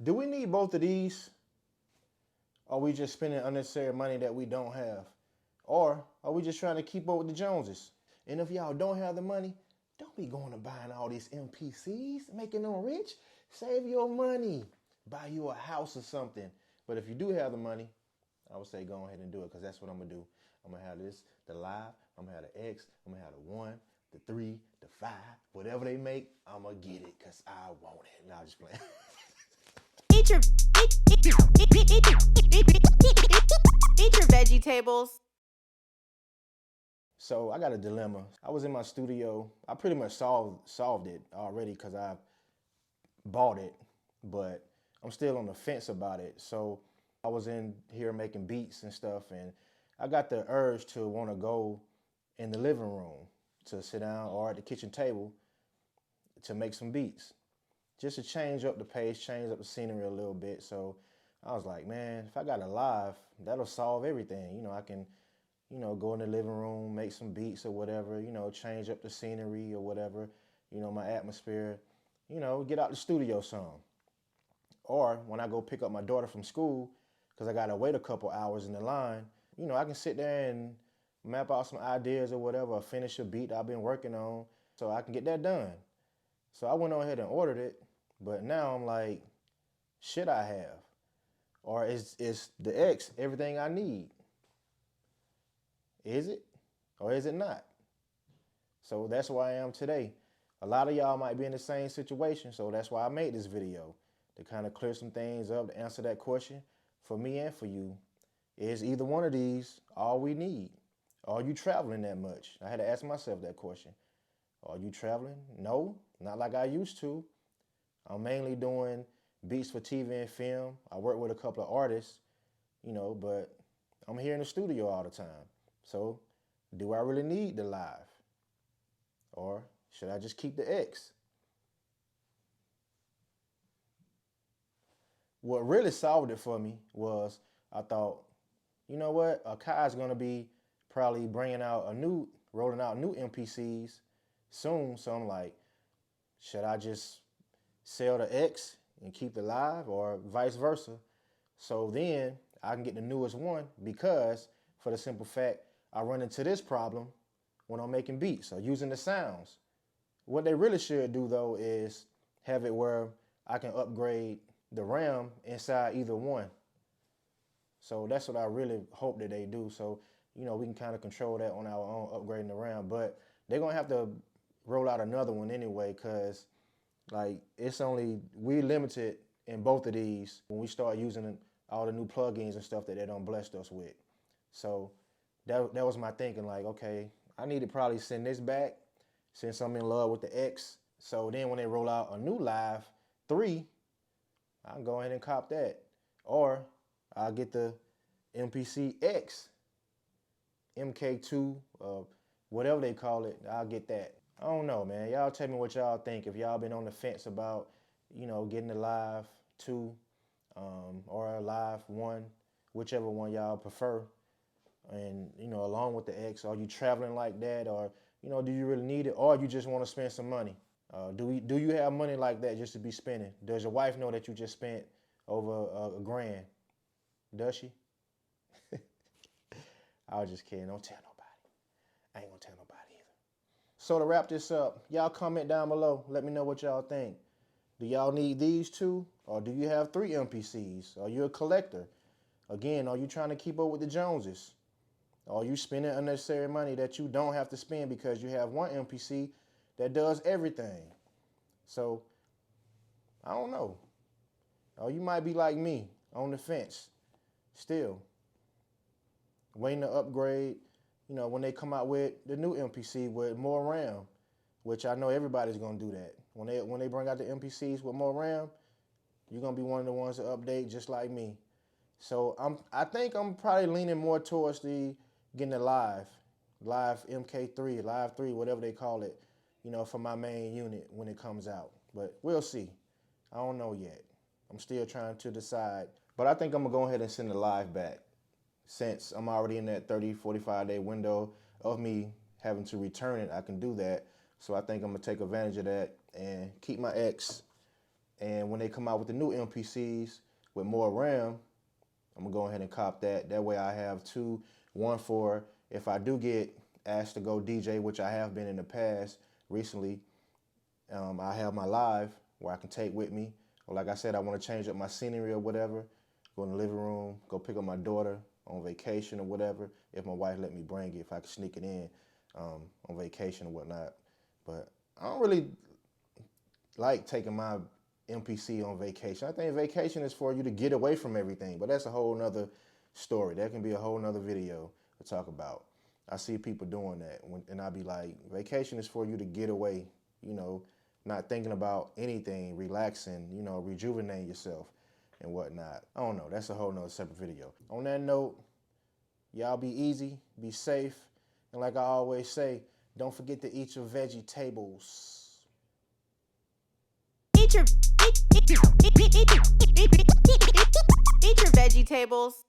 Do we need both of these? Or are we just spending unnecessary money that we don't have? Or are we just trying to keep up with the Joneses? And if y'all don't have the money, don't be going and buying all these MPCs, making them rich. Save your money. Buy you a house or something. But if you do have the money, I would say go ahead and do it, because that's what I'm going to do. I'm going to have this, the live, I'm going to have the X, I'm going to have the 1, the 3, the 5, whatever they make, I'm going to get it because I want it. Nah, I'm just playing. Eat your Vege-Tables. So I got a dilemma. I was in my studio. I pretty much solved it already because I bought it, but I'm still on the fence about it. So I was in here making beats and stuff, and I got the urge to want to go in the living room to sit down or at the kitchen table to make some beats, just to change up the pace, change up the scenery a little bit. So I was like, man, if I got a live, that'll solve everything. You know, I can, go in the living room, make some beats or whatever, change up the scenery or whatever, my atmosphere, get out the studio some. Or when I go pick up my daughter from school, because I got to wait a couple hours in the line, I can sit there and map out some ideas or whatever, or finish a beat I've been working on so I can get that done. So I went on ahead and ordered it, but now I'm like, should I have? Or is the X everything I need? Is it? Or is it not? So that's where I am today. A lot of y'all might be in the same situation, so that's why I made this video, to kind of clear some things up, to answer that question for me and for you. Is either one of these all we need? Are you traveling that much? I had to ask myself that question. Are you traveling? No, not like I used to. I'm mainly doing beats for TV and film. I work with a couple of artists, but I'm here in the studio all the time. So do I really need the live? Or should I just keep the X? What really solved it for me was, I thought, you know what? Akai's gonna be probably rolling out new MPCs soon. So I'm like, should I just sell the X and keep the live, or vice versa? So then I can get the newest one, because for the simple fact, I run into this problem when I'm making beats or using the sounds. What they really should do though is have it where I can upgrade the RAM inside either one. So that's what I really hope that they do. So, we can kind of control that on our own, upgrading the RAM. But they're going to have to roll out another one anyway, because we limited in both of these when we start using all the new plugins and stuff that they done blessed us with. So that was my thinking, like, okay, I need to probably send this back since I'm in love with the X. So then when they roll out a new Live 3, I can go ahead and cop that. Or I'll get the MPC X, MK2, whatever they call it, I'll get that. I don't know, man. Y'all tell me what y'all think. If y'all been on the fence about, getting a Live 2 or a Live 1, whichever one y'all prefer. And, along with the X, are you traveling like that? Or, do you really need it? Or you just want to spend some money? Do you have money like that just to be spending? Does your wife know that you just spent over a grand? Does she? I was just kidding. Don't tell nobody. I ain't gonna tell nobody either. So to wrap this up, y'all comment down below. Let me know what y'all think. Do y'all need these two? Or do you have 3 MPCs? Are you a collector? Again, are you trying to keep up with the Joneses? Are you spending unnecessary money that you don't have to spend because you have one MPC that does everything? So, I don't know. Or you might be like me, on the fence, still. Waiting to upgrade, when they come out with the new MPC with more RAM, which I know everybody's gonna do that. When they bring out the MPCs with more RAM, you're gonna be one of the ones to update just like me. So I think I'm probably leaning more towards getting the live MK3, Live 3, whatever they call it, for my main unit when it comes out. But we'll see. I don't know yet. I'm still trying to decide. But I think I'm gonna go ahead and send the live back, since I'm already in that 30, 45-day window of me having to return it. I can do that. So I think I'm gonna take advantage of that and keep my X And when they come out with the new MPCs with more RAM, I'm gonna go ahead and cop that. That way I have two, one for if I do get asked to go DJ, which I have been in the past recently. I have my live where I can take with me. Or like I said, I want to change up my scenery or whatever. Go in the living room, go pick up my daughter on vacation or whatever. If my wife let me bring it, if I can sneak it in on vacation or whatnot. But I don't really like taking my MPC on vacation. I think vacation is for you to get away from everything, but that's a whole nother story. That can be a whole nother video to talk about. I see people doing that, and I be like, vacation is for you to get away, you know, not thinking about anything, relaxing, you know, rejuvenating yourself and whatnot. I don't know, that's a whole nother separate video. On that note, y'all be easy, be safe, and like I always say, don't forget to eat your Vege-Tables. Eat your Vege-Tables.